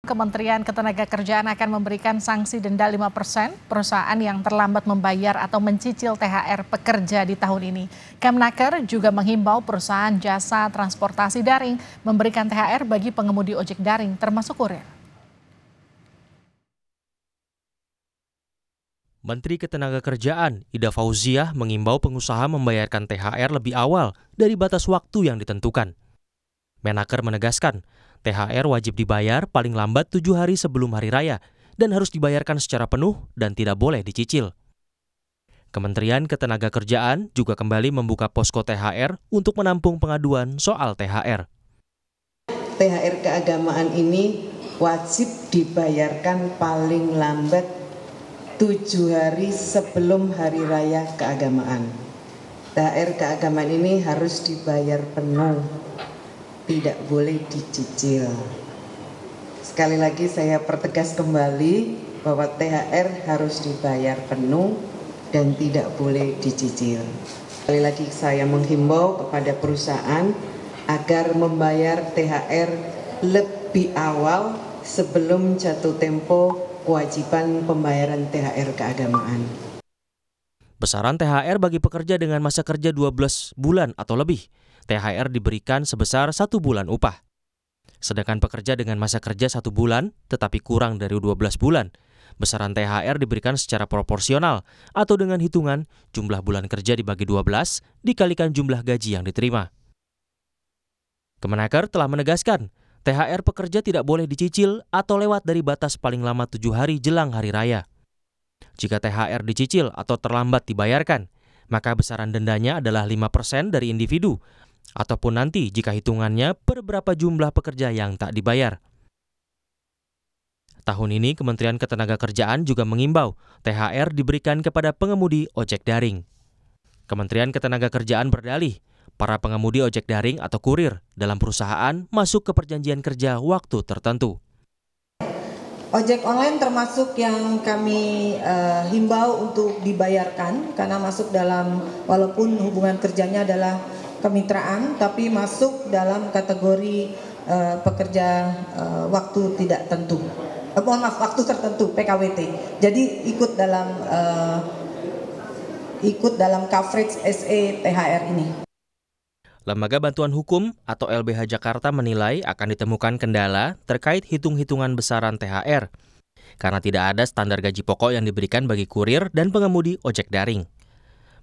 Kementerian Ketenagakerjaan akan memberikan sanksi denda 5% perusahaan yang terlambat membayar atau mencicil THR pekerja di tahun ini. Kemnaker juga menghimbau perusahaan jasa transportasi daring memberikan THR bagi pengemudi ojek daring termasuk kurir. Menteri Ketenagakerjaan Ida Fauziah mengimbau pengusaha membayarkan THR lebih awal dari batas waktu yang ditentukan. Menaker menegaskan, THR wajib dibayar paling lambat 7 hari sebelum hari raya dan harus dibayarkan secara penuh dan tidak boleh dicicil. Kementerian Ketenagakerjaan juga kembali membuka posko THR untuk menampung pengaduan soal THR. THR keagamaan ini wajib dibayarkan paling lambat 7 hari sebelum hari raya keagamaan. THR keagamaan ini harus dibayar penuh, tidak boleh dicicil. Sekali lagi saya pertegas kembali bahwa THR harus dibayar penuh dan tidak boleh dicicil. Sekali lagi saya menghimbau kepada perusahaan agar membayar THR lebih awal sebelum jatuh tempo kewajiban pembayaran THR keagamaan. Besaran THR bagi pekerja dengan masa kerja 12 bulan atau lebih, THR diberikan sebesar 1 bulan upah. Sedangkan pekerja dengan masa kerja 1 bulan tetapi kurang dari 12 bulan, besaran THR diberikan secara proporsional atau dengan hitungan jumlah bulan kerja dibagi 12 dikalikan jumlah gaji yang diterima. Kemenaker telah menegaskan, THR pekerja tidak boleh dicicil atau lewat dari batas paling lama 7 hari jelang hari raya. Jika THR dicicil atau terlambat dibayarkan, maka besaran dendanya adalah 5% dari individu, ataupun nanti jika hitungannya per berapa jumlah pekerja yang tak dibayar. Tahun ini Kementerian Ketenagakerjaan juga mengimbau THR diberikan kepada pengemudi ojek daring. Kementerian Ketenagakerjaan berdalih, para pengemudi ojek daring atau kurir dalam perusahaan masuk ke perjanjian kerja waktu tertentu. Ojek online termasuk yang kami himbau untuk dibayarkan karena masuk dalam, walaupun hubungan kerjanya adalah kemitraan, tapi masuk dalam kategori pekerja waktu tidak tentu. Waktu tertentu PKWT. Jadi ikut dalam coverage SE THR ini. Lembaga Bantuan Hukum atau LBH Jakarta menilai akan ditemukan kendala terkait hitung-hitungan besaran THR karena tidak ada standar gaji pokok yang diberikan bagi kurir dan pengemudi ojek daring.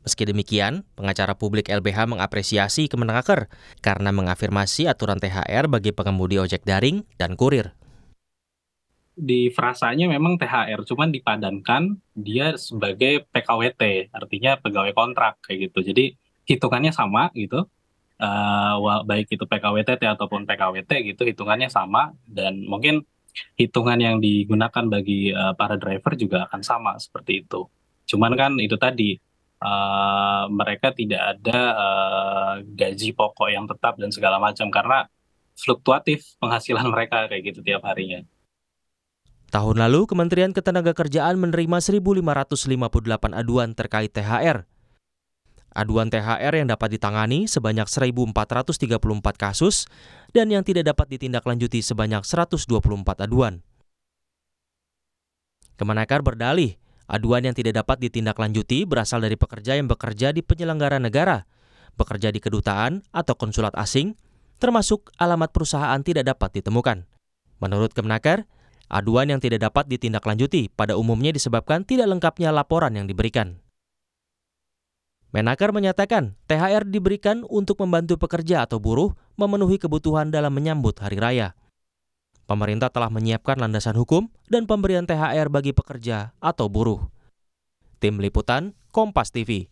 Meski demikian, pengacara publik LBH mengapresiasi Kemenaker karena mengafirmasi aturan THR bagi pengemudi ojek daring dan kurir. Di frasanya memang THR, cuman dipadankan dia sebagai PKWT, artinya pegawai kontrak kayak gitu. Jadi hitungannya sama gitu. Baik itu PKWT ataupun PKWT gitu, hitungannya sama, dan mungkin hitungan yang digunakan bagi para driver juga akan sama seperti itu. Cuman kan itu tadi mereka tidak ada gaji pokok yang tetap dan segala macam karena fluktuatif penghasilan mereka kayak gitu tiap harinya. Tahun lalu Kementerian Ketenagakerjaan menerima 1.558 aduan terkait THR. Aduan THR yang dapat ditangani sebanyak 1.434 kasus dan yang tidak dapat ditindaklanjuti sebanyak 124 aduan. Kemenaker berdalih, aduan yang tidak dapat ditindaklanjuti berasal dari pekerja yang bekerja di penyelenggara negara, bekerja di kedutaan atau konsulat asing, termasuk alamat perusahaan tidak dapat ditemukan. Menurut Kemenaker, aduan yang tidak dapat ditindaklanjuti pada umumnya disebabkan tidak lengkapnya laporan yang diberikan. Menaker menyatakan THR diberikan untuk membantu pekerja atau buruh memenuhi kebutuhan dalam menyambut hari raya. Pemerintah telah menyiapkan landasan hukum dan pemberian THR bagi pekerja atau buruh. Tim Liputan, Kompas TV.